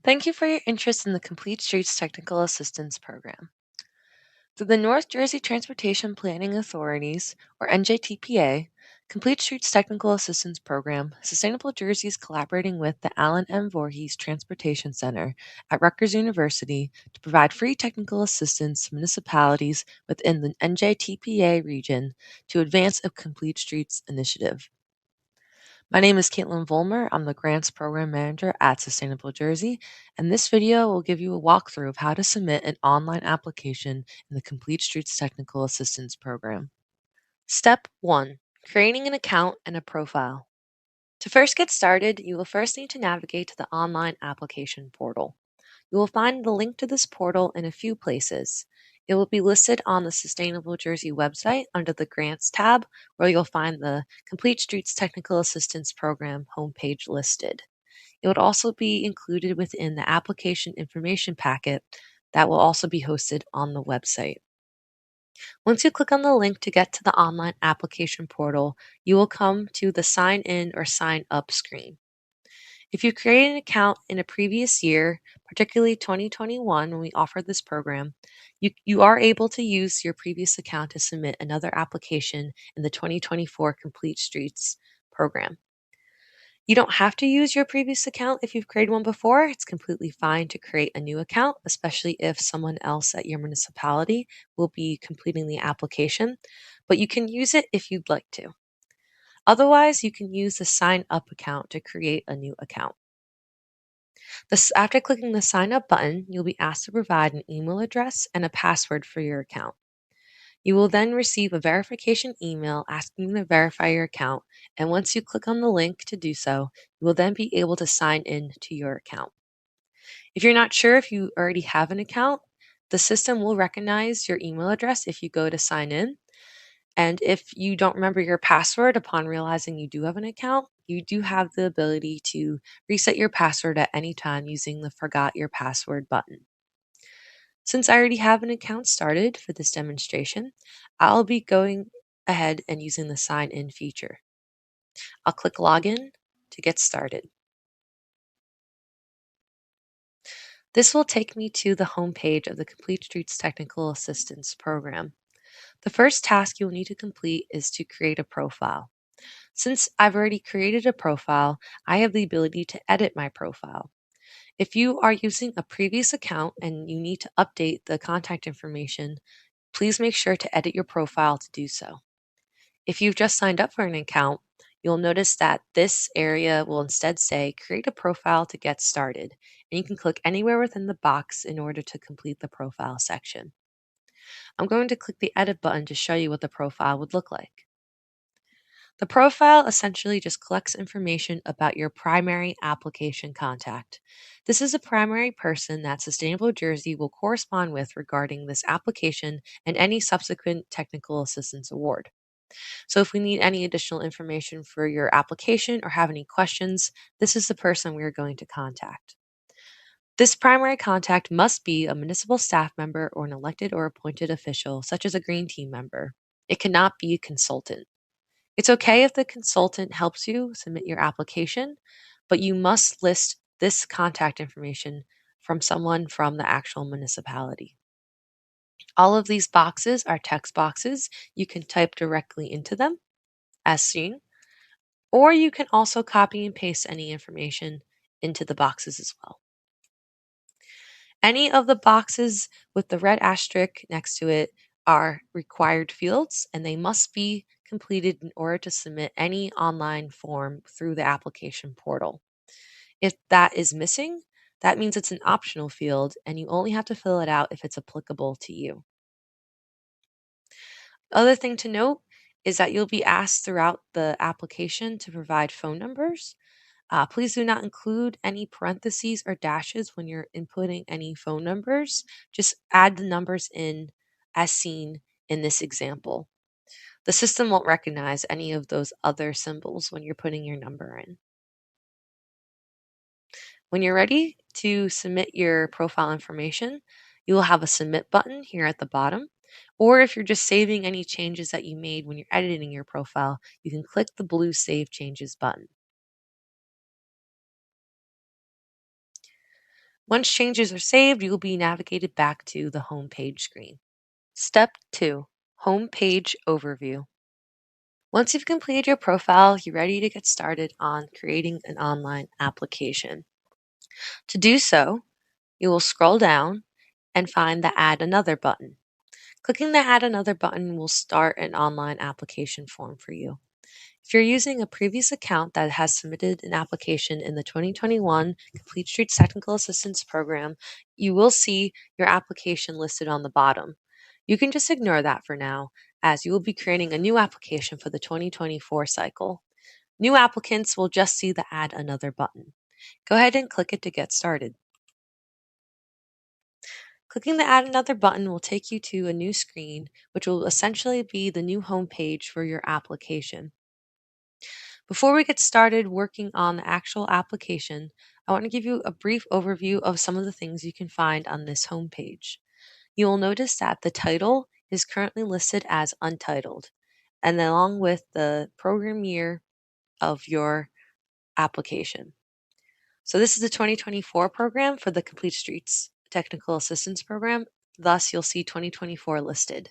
Thank you for your interest in the Complete Streets Technical Assistance Program. Through the North Jersey Transportation Planning Authorities, or NJTPA, Complete Streets Technical Assistance Program, Sustainable Jersey is collaborating with the Allen M. Voorhees Transportation Center at Rutgers University to provide free technical assistance to municipalities within the NJTPA region to advance a Complete Streets initiative. My name is Caitlin Volmer. I'm the Grants Program Manager at Sustainable Jersey, and this video will give you a walkthrough of how to submit an online application in the Complete Streets Technical Assistance Program. Step 1. Creating an account and a profile. To first get started, you will first need to navigate to the online application portal. You will find the link to this portal in a few places. It will be listed on the Sustainable Jersey website under the Grants tab, where you'll find the Complete Streets Technical Assistance Program homepage listed. It would also be included within the application information packet that will also be hosted on the website. Once you click on the link to get to the online application portal, you will come to the Sign In or Sign Up screen. If you created an account in a previous year, particularly 2021 when we offered this program, you are able to use your previous account to submit another application in the 2024 Complete Streets program. You don't have to use your previous account if you've created one before. It's completely fine to create a new account, especially if someone else at your municipality will be completing the application, but you can use it if you'd like to. Otherwise, you can use the Sign Up account to create a new account. After clicking the Sign Up button, you'll be asked to provide an email address and a password for your account. You will then receive a verification email asking you to verify your account, and once you click on the link to do so, you will then be able to sign in to your account. If you're not sure if you already have an account, the system will recognize your email address if you go to sign in. And if you don't remember your password upon realizing you do have an account, you do have the ability to reset your password at any time using the Forgot Your Password button. Since I already have an account started for this demonstration, I'll be going ahead and using the Sign In feature. I'll click Login to get started. This will take me to the home page of the Complete Streets Technical Assistance Program. The first task you'll need to complete is to create a profile. Since I've already created a profile, I have the ability to edit my profile. If you are using a previous account and you need to update the contact information, please make sure to edit your profile to do so. If you've just signed up for an account, you'll notice that this area will instead say create a profile to get started, and you can click anywhere within the box in order to complete the profile section. I'm going to click the edit button to show you what the profile would look like. The profile essentially just collects information about your primary application contact. This is a primary person that Sustainable Jersey will correspond with regarding this application and any subsequent technical assistance award. So if we need any additional information for your application or have any questions, this is the person we are going to contact. This primary contact must be a municipal staff member or an elected or appointed official, such as a Green Team member. It cannot be a consultant. It's okay if the consultant helps you submit your application, but you must list this contact information from someone from the actual municipality. All of these boxes are text boxes. You can type directly into them, as seen, or you can also copy and paste any information into the boxes as well. Any of the boxes with the red asterisk next to it are required fields, and they must be completed in order to submit any online form through the application portal. If that is missing, that means it's an optional field, and you only have to fill it out if it's applicable to you. Other thing to note is that you'll be asked throughout the application to provide phone numbers. Please do not include any parentheses or dashes when you're inputting any phone numbers. Just add the numbers in as seen in this example. The system won't recognize any of those other symbols when you're putting your number in. When you're ready to submit your profile information, you will have a submit button here at the bottom. Or if you're just saving any changes that you made when you're editing your profile, you can click the blue Save Changes button. Once changes are saved, you will be navigated back to the home page screen. Step 2. Home page overview. Once you've completed your profile, you're ready to get started on creating an online application. To do so, you will scroll down and find the Add Another button. Clicking the Add Another button will start an online application form for you. If you're using a previous account that has submitted an application in the 2021 Complete Streets Technical Assistance Program, you will see your application listed on the bottom. You can just ignore that for now, as you will be creating a new application for the 2024 cycle. New applicants will just see the Add Another button. Go ahead and click it to get started. Clicking the Add Another button will take you to a new screen, which will essentially be the new home page for your application. Before we get started working on the actual application, I want to give you a brief overview of some of the things you can find on this home page. You will notice that the title is currently listed as untitled, and along with the program year of your application. So this is the 2024 program for the Complete Streets Technical Assistance Program. Thus, you'll see 2024 listed.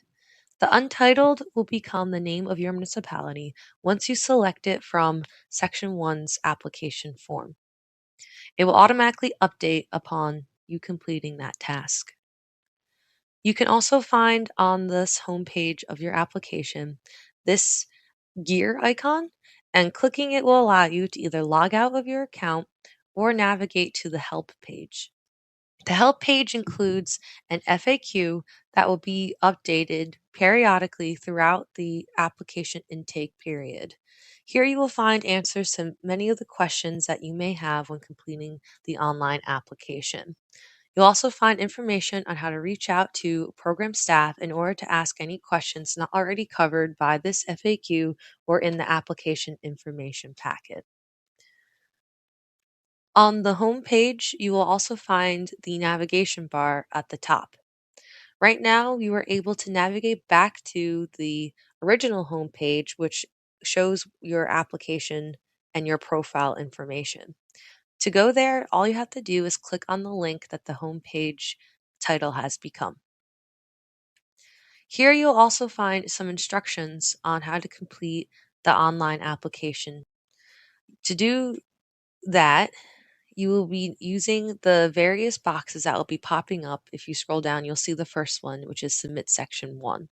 The untitled will become the name of your municipality once you select it from Section 1's application form. It will automatically update upon you completing that task. You can also find on this homepage of your application this gear icon, and clicking it will allow you to either log out of your account or navigate to the help page. The help page includes an FAQ that will be updated periodically throughout the application intake period. Here you will find answers to many of the questions that you may have when completing the online application. You'll also find information on how to reach out to program staff in order to ask any questions not already covered by this FAQ or in the application information packet. On the home page, you will also find the navigation bar at the top. Right now, you are able to navigate back to the original home page, which shows your application and your profile information. To go there, all you have to do is click on the link that the home page title has become. Here you'll also find some instructions on how to complete the online application. To do that, you will be using the various boxes that will be popping up. If you scroll down, you'll see the first one, which is Submit Section 1.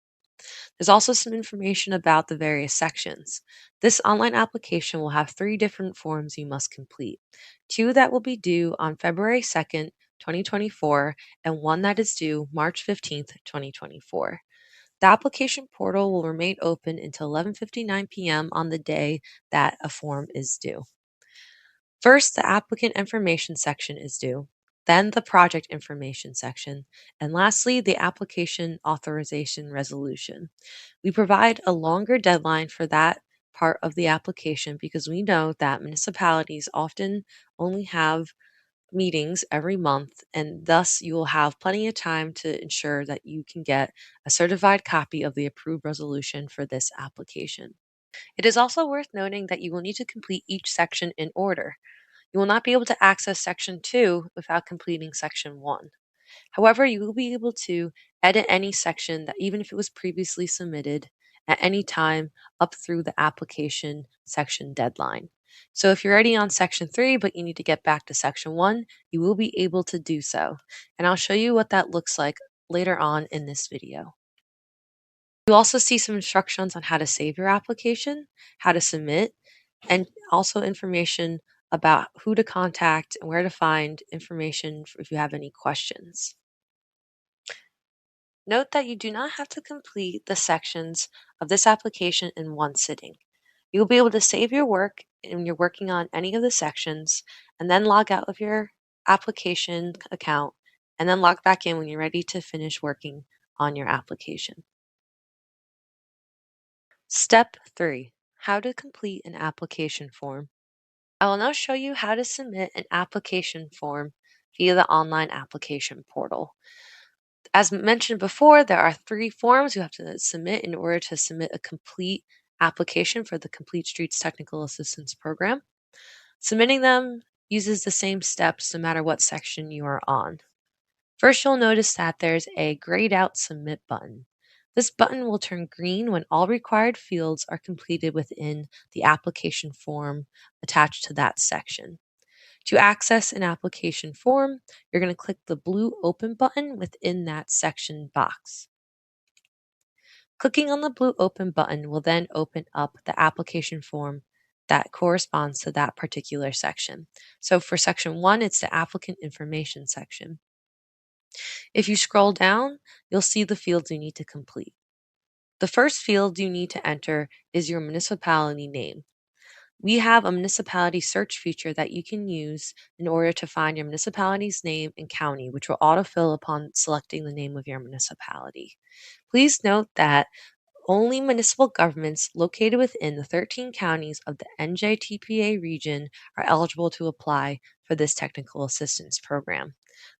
There's also some information about the various sections. This online application will have 3 different forms you must complete. 2 that will be due on February 2nd, 2024, and 1 that is due March 15th, 2024. The application portal will remain open until 11:59 p.m. on the day that a form is due. First, the applicant information section is due, then the project information section, and lastly, the application authorization resolution. We provide a longer deadline for that part of the application because we know that municipalities often only have meetings every month, and thus you will have plenty of time to ensure that you can get a certified copy of the approved resolution for this application. It is also worth noting that you will need to complete each section in order. You will not be able to access Section 2 without completing Section 1. However, you will be able to edit any section that even if it was previously submitted at any time up through the application section deadline. So if you're already on Section 3 but you need to get back to Section 1, you will be able to do so. And I'll show you what that looks like later on in this video. You'll also see some instructions on how to save your application, how to submit, and also information about who to contact and where to find information if you have any questions. Note that you do not have to complete the sections of this application in one sitting. You will be able to save your work when you're working on any of the sections and then log out of your application account and then log back in when you're ready to finish working on your application. Step 3. How to complete an application form. I will now show you how to submit an application form via the online application portal. As mentioned before, there are 3 forms you have to submit in order to submit a complete application for the Complete Streets Technical Assistance Program. Submitting them uses the same steps no matter what section you are on. First, you'll notice that there's a grayed out Submit button. This button will turn green when all required fields are completed within the application form attached to that section. To access an application form, you're going to click the blue Open button within that section box. Clicking on the blue Open button will then open up the application form that corresponds to that particular section. So for section 1, it's the applicant information section. If you scroll down, you'll see the fields you need to complete. The first field you need to enter is your municipality name. We have a municipality search feature that you can use in order to find your municipality's name and county, which will autofill upon selecting the name of your municipality. Please note that only municipal governments located within the 13 counties of the NJTPA region are eligible to apply for this technical assistance program.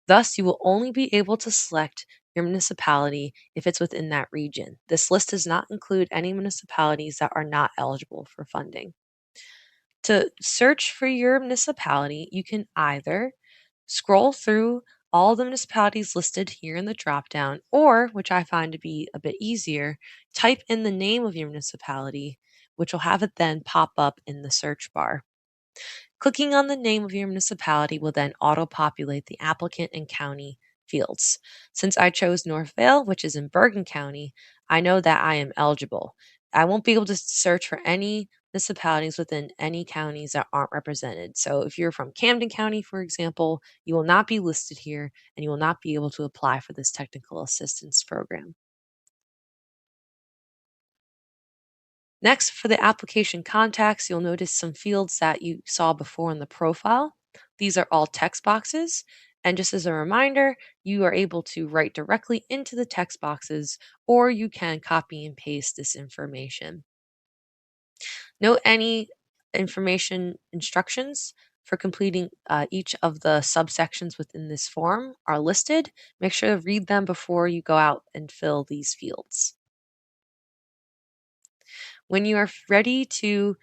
Thus, you will only be able to select your municipality if it's within that region. This list does not include any municipalities that are not eligible for funding. To search for your municipality, you can either scroll through all the municipalities listed here in the dropdown, or, which I find to be a bit easier, type in the name of your municipality, which will have it then pop up in the search bar. Clicking on the name of your municipality will then auto-populate the applicant and county fields. Since I chose Northvale, which is in Bergen County, I know that I am eligible. I won't be able to search for any municipalities within any counties that aren't represented. So if you're from Camden County, for example, you will not be listed here and you will not be able to apply for this technical assistance program. Next, for the application contacts, you'll notice some fields that you saw before in the profile. These are all text boxes. And just as a reminder, you are able to write directly into the text boxes, or you can copy and paste this information. Note any information instructions for completing each of the subsections within this form are listed. Make sure to read them before you go out and fill these fields. When you are ready to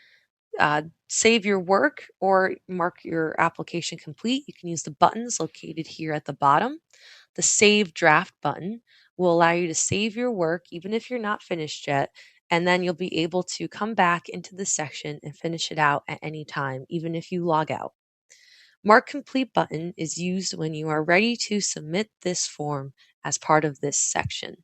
save your work or mark your application complete, you can use the buttons located here at the bottom. The Save Draft button will allow you to save your work even if you're not finished yet, and then you'll be able to come back into the section and finish it out at any time, even if you log out. Mark Complete button is used when you are ready to submit this form as part of this section.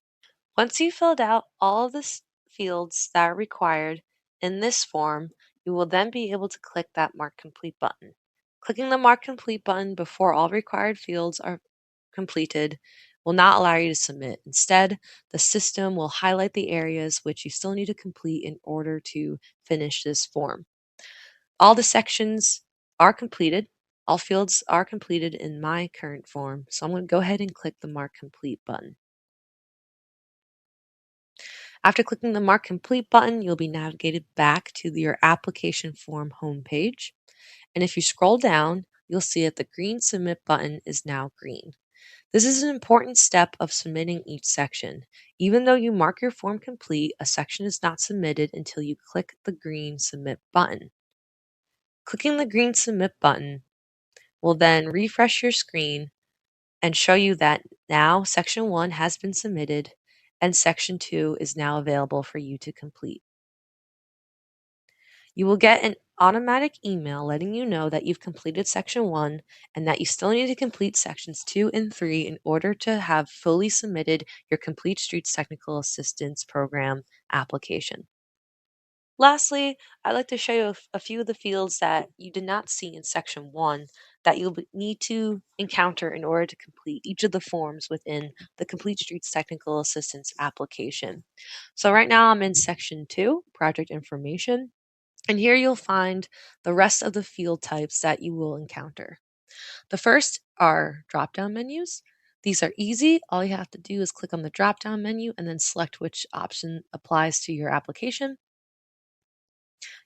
Once you've filled out all of the fields that are required in this form, you will then be able to click that Mark Complete button. Clicking the Mark Complete button before all required fields are completed will not allow you to submit. Instead, the system will highlight the areas which you still need to complete in order to finish this form. All the sections are completed. All fields are completed in my current form, so I'm going to go ahead and click the Mark Complete button. After clicking the Mark Complete button, you'll be navigated back to your application form homepage. And if you scroll down, you'll see that the green Submit button is now green. This is an important step of submitting each section. Even though you mark your form complete, a section is not submitted until you click the green Submit button. Clicking the green Submit button will then refresh your screen and show you that now Section 1 has been submitted and Section 2 is now available for you to complete. You will get an automatic email letting you know that you've completed Section 1 and that you still need to complete Sections 2 and 3 in order to have fully submitted your Complete Streets Technical Assistance Program application. Lastly, I'd like to show you a few of the fields that you did not see in Section 1 that you'll need to encounter in order to complete each of the forms within the Complete Streets Technical Assistance application. So right now I'm in Section 2, Project Information, and here you'll find the rest of the field types that you will encounter. The first are drop-down menus. These are easy. All you have to do is click on the drop-down menu and then select which option applies to your application.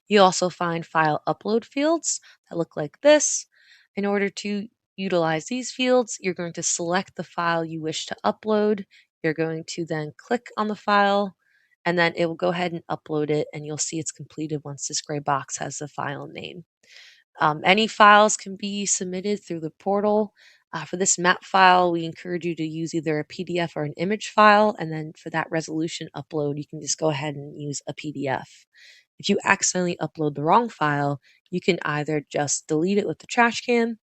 You also find file upload fields that look like this. In order to utilize these fields, you're going to select the file you wish to upload. You're going to then click on the file, and then it will go ahead and upload it, and you'll see it's completed once this gray box has the file name. Any files can be submitted through the portal. For this map file, we encourage you to use either a PDF or an image file, and then for that resolution upload, you can just go ahead and use a PDF. If you accidentally upload the wrong file, you can either just delete it with the trash can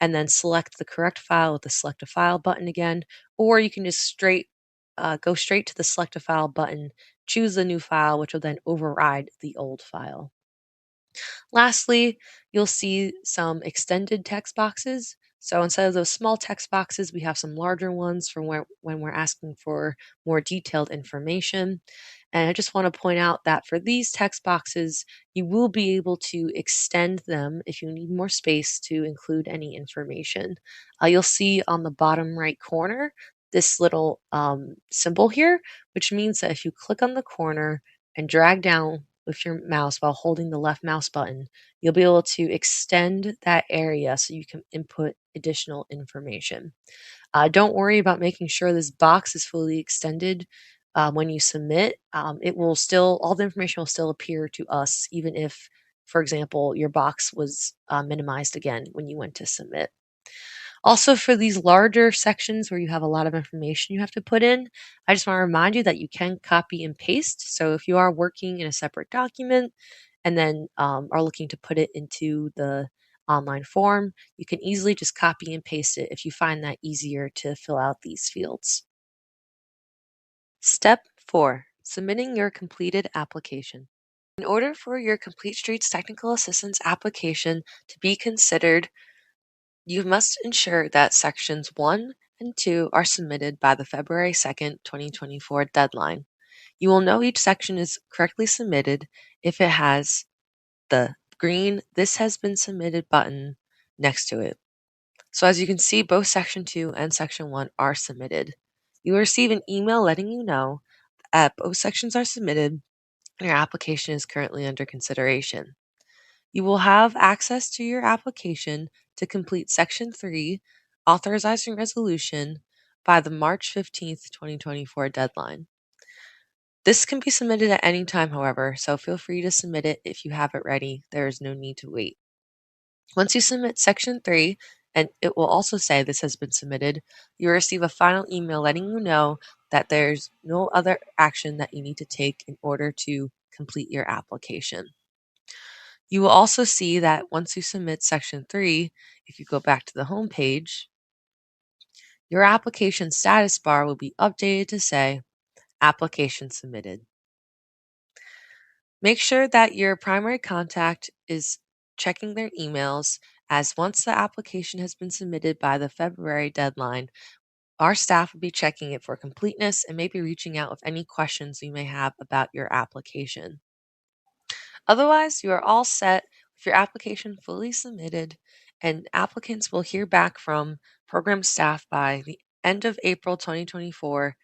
and then select the correct file with the select a file button again, or you can just go straight to the select a file button, choose the new file, which will then override the old file. Lastly, you'll see some extended text boxes. So instead of those small text boxes, we have some larger ones for when we're asking for more detailed information. And I just want to point out that for these text boxes, you will be able to extend them if you need more space to include any information. You'll see on the bottom right corner this little symbol here, which means that if you click on the corner and drag down with your mouse while holding the left mouse button, you'll be able to extend that area so you can input additional information. Don't worry about making sure this box is fully extended when you submit. It will still, all the information will still appear to us, even if, for example, your box was minimized again when you went to submit. Also, for these larger sections where you have a lot of information you have to put in, I just want to remind you that you can copy and paste. So if you are working in a separate document and then are looking to put it into the online form, you can easily just copy and paste it if you find that easier to fill out these fields. Step 4. Submitting your completed application. In order for your Complete Streets Technical Assistance application to be considered, you must ensure that sections 1 and 2 are submitted by the February 2nd, 2024 deadline. You will know each section is correctly submitted if it has the green "This has been submitted" button next to it. So as you can see, both section 2 and section 1 are submitted. You will receive an email letting you know that both sections are submitted and your application is currently under consideration. You will have access to your application to complete Section 3, Authorizing Resolution, by the March 15th, 2024 deadline. This can be submitted at any time, however, so feel free to submit it if you have it ready. There is no need to wait. Once you submit Section 3, and it will also say this has been submitted, you will receive a final email letting you know that there's no other action that you need to take in order to complete your application. You will also see that once you submit Section 3, if you go back to the home page, your application status bar will be updated to say Application Submitted. Make sure that your primary contact is checking their emails, as once the application has been submitted by the February deadline, our staff will be checking it for completeness and maybe reaching out with any questions you may have about your application. Otherwise, you are all set with your application fully submitted, and applicants will hear back from program staff by the end of April 2024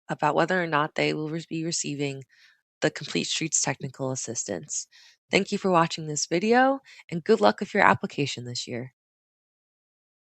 about whether or not they will be receiving the Complete Streets Technical Assistance. Thank you for watching this video, and good luck with your application this year.